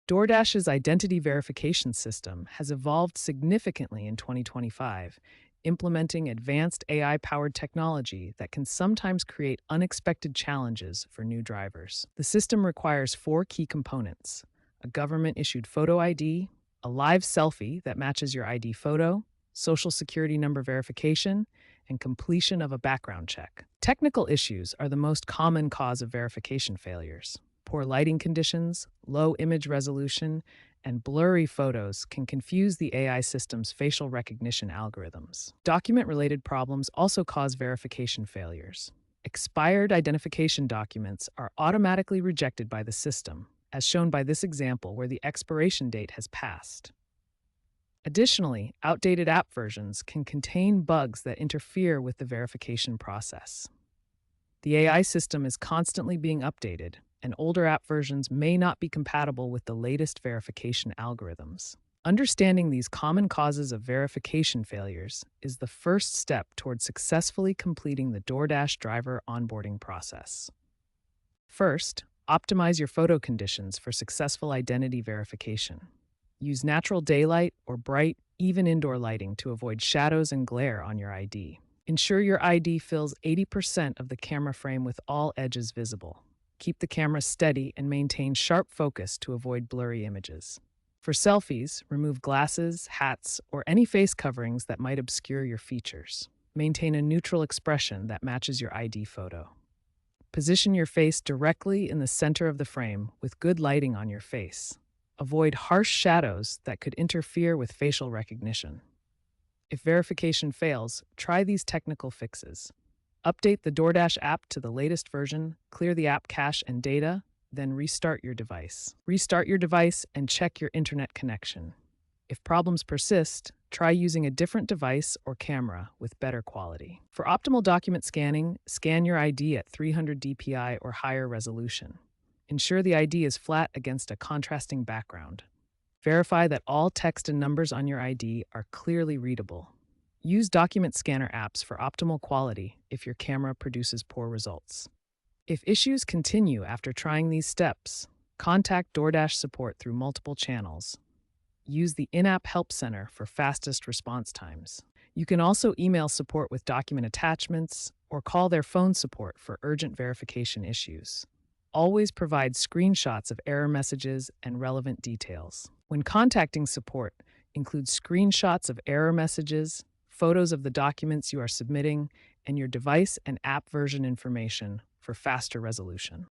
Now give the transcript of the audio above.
DoorDash's identity verification system has evolved significantly in 2025, implementing advanced AI powered technology that can sometimes create unexpected challenges for new drivers. The system requires four key components: a government issued photo ID, a live selfie that matches your ID photo, social security number verification, and completion of a background check. Technical issues are the most common cause of verification failures. Poor lighting conditions, low image resolution, and blurry photos can confuse the AI system's facial recognition algorithms. Document-related problems also cause verification failures. Expired identification documents are automatically rejected by the system, as shown by this example where the expiration date has passed. Additionally, outdated app versions can contain bugs that interfere with the verification process. The AI system is constantly being updated, and older app versions may not be compatible with the latest verification algorithms. Understanding these common causes of verification failures is the first step toward successfully completing the DoorDash driver onboarding process. First, optimize your photo conditions for successful identity verification. Use natural daylight or bright, even indoor lighting to avoid shadows and glare on your ID. Ensure your ID fills 80% of the camera frame with all edges visible. Keep the camera steady and maintain sharp focus to avoid blurry images. For selfies, remove glasses, hats, or any face coverings that might obscure your features. Maintain a neutral expression that matches your ID photo. Position your face directly in the center of the frame with good lighting on your face. Avoid harsh shadows that could interfere with facial recognition. If verification fails, try these technical fixes. Update the DoorDash app to the latest version, clear the app cache and data, then restart your device. Restart your device and check your internet connection. If problems persist, try using a different device or camera with better quality. For optimal document scanning, scan your ID at 300 dpi or higher resolution. Ensure the ID is flat against a contrasting background. Verify that all text and numbers on your ID are clearly readable. Use document scanner apps for optimal quality if your camera produces poor results. If issues continue after trying these steps, contact DoorDash support through multiple channels. Use the in-app help center for fastest response times. You can also email support with document attachments or call their phone support for urgent verification issues. Always provide screenshots of error messages and relevant details. When contacting support, include screenshots of error messages, photos of the documents you are submitting, and your device and app version information for faster resolution.